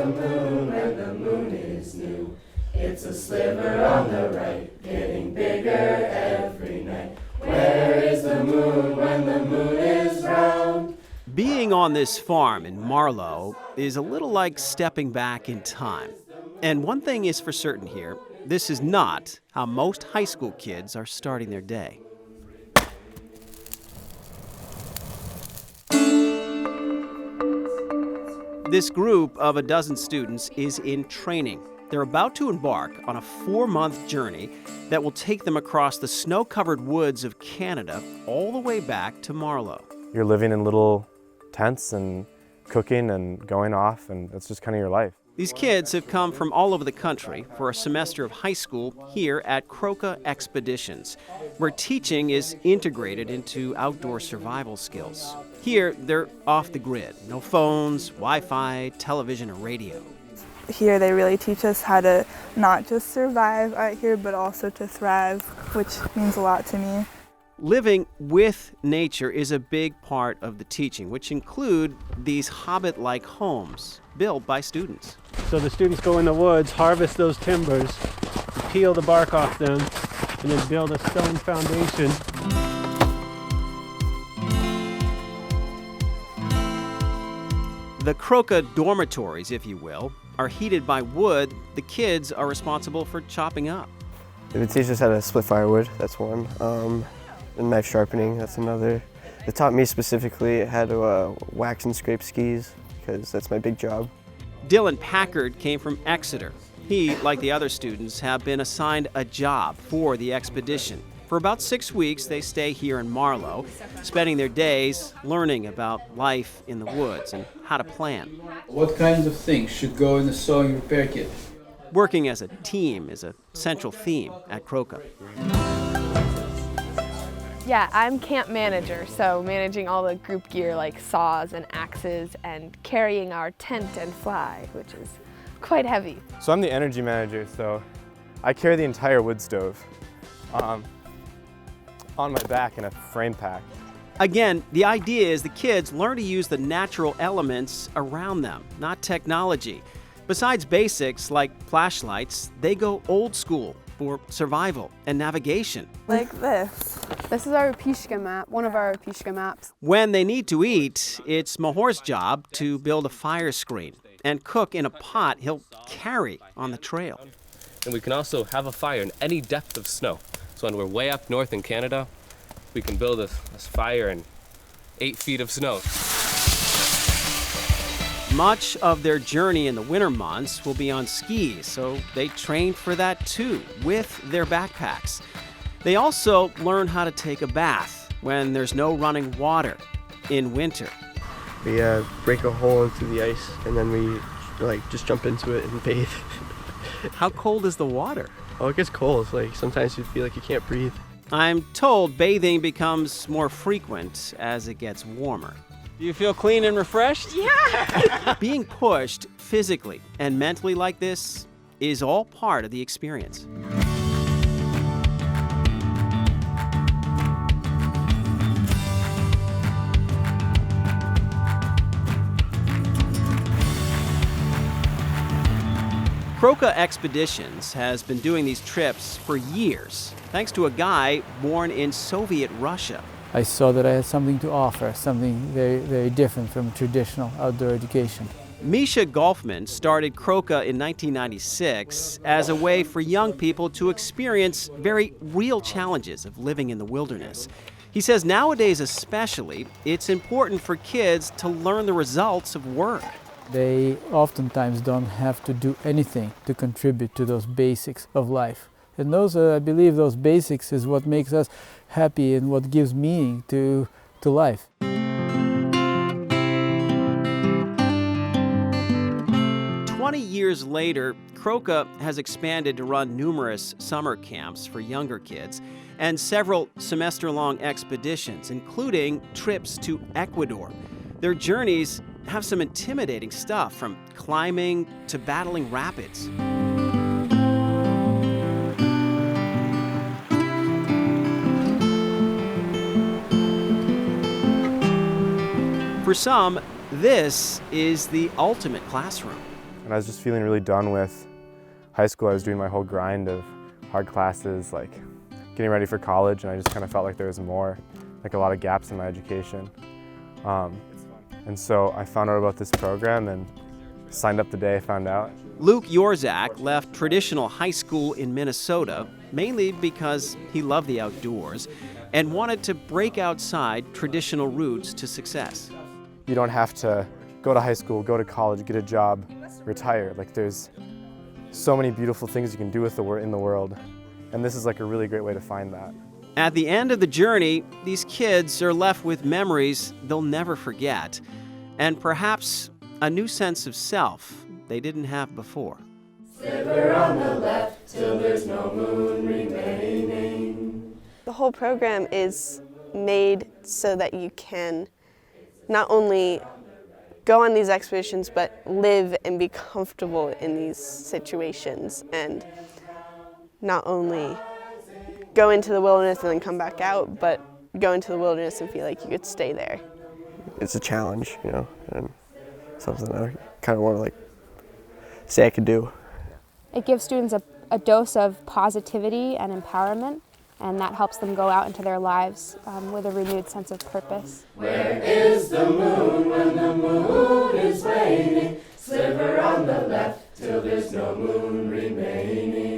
the moon when the moon is new? It's a sliver on the right, getting bigger every night. Where is the moon when the moon is round? Being on this farm in Marlow is a little like stepping back in time. And one thing is for certain here, this is not how most high school kids are starting their day. This group of a dozen students is in training. They're about to embark on a 4-month journey that will take them across the snow-covered woods of Canada all the way back to Marlow. You're living in little tents and cooking and going off, and that's just kind of your life. These kids have come from all over the country for a semester of high school here at Croca Expeditions, where teaching is integrated into outdoor survival skills. Here, they're off the grid. No phones, Wi-Fi, television, or radio. Here they really teach us how to not just survive out here, but also to thrive, which means a lot to me. Living with nature is a big part of the teaching, which include these hobbit-like homes built by students. So the students go in the woods, harvest those timbers, peel the bark off them, and then build a stone foundation. The Croca dormitories, if you will, are heated by wood the kids are responsible for chopping up. They teach us how to split firewood, that's one. And knife sharpening, that's another. They taught me specifically how to wax and scrape skis, because that's my big job. Dylan Packard came from Exeter. He, like the other students, have been assigned a job for the expedition. For about 6 weeks, they stay here in Marlow, spending their days learning about life in the woods and how to plan. What kinds of things should go in the sewing repair kit? Working as a team is a central theme at Croca. Yeah, I'm camp manager, so managing all the group gear like saws and axes and carrying our tent and fly, which is quite heavy. So I'm the energy manager, so I carry the entire wood stove on my back in a frame pack. Again, the idea is the kids learn to use the natural elements around them, not technology. Besides basics like flashlights, they go old school for survival and navigation. Like this. This is our Pishka map, one of our Pishka maps. When they need to eat, it's Mahor's job to build a fire screen and cook in a pot he'll carry on the trail. And we can also have a fire in any depth of snow. So when we're way up north in Canada, we can build a fire in 8 feet of snow. Much of their journey in the winter months will be on skis, so they train for that too, with their backpacks. They also learn how to take a bath when there's no running water in winter. We break a hole into the ice, and then we just jump into it and bathe. How cold is the water? Oh, it gets cold. Sometimes you feel like you can't breathe. I'm told bathing becomes more frequent as it gets warmer. Do you feel clean and refreshed? Yeah! Being pushed physically and mentally like this is all part of the experience. Croca Expeditions has been doing these trips for years, thanks to a guy born in Soviet Russia. I saw that I had something to offer, something very, very different from traditional outdoor education. Misha Golfman started Croca in 1996 as a way for young people to experience very real challenges of living in the wilderness. He says nowadays especially, it's important for kids to learn the results of work. They oftentimes don't have to do anything to contribute to those basics of life. And those, I believe, those basics is what makes us happy and what gives meaning to life. 20 years later, Croca has expanded to run numerous summer camps for younger kids and several semester-long expeditions, including trips to Ecuador. Their journeys have some intimidating stuff, from climbing to battling rapids. For some, this is the ultimate classroom. and I was just feeling really done with high school. I was doing my whole grind of hard classes, like getting ready for college, and I just kind of felt like there was more, like a lot of gaps in my education. And so I found out about this program and signed up the day I found out. Luke Yorzak left traditional high school in Minnesota mainly because he loved the outdoors and wanted to break outside traditional routes to success. You don't have to go to high school, go to college, get a job, retire. Like, there's so many beautiful things you can do in the world, and this is like a really great way to find that. At the end of the journey, these kids are left with memories they'll never forget, and perhaps a new sense of self they didn't have before. Sliver on the left till there's no moon remaining. The whole program is made so that you can not only go on these expeditions, but live and be comfortable in these situations, and not only go into the wilderness and then come back out, but go into the wilderness and feel like you could stay there. It's a challenge, you know, and something I kind of want to say I could do. It gives students a dose of positivity and empowerment, and that helps them go out into their lives with a renewed sense of purpose. Where is the moon when the moon is waning? Sliver on the left till there's no moon remaining.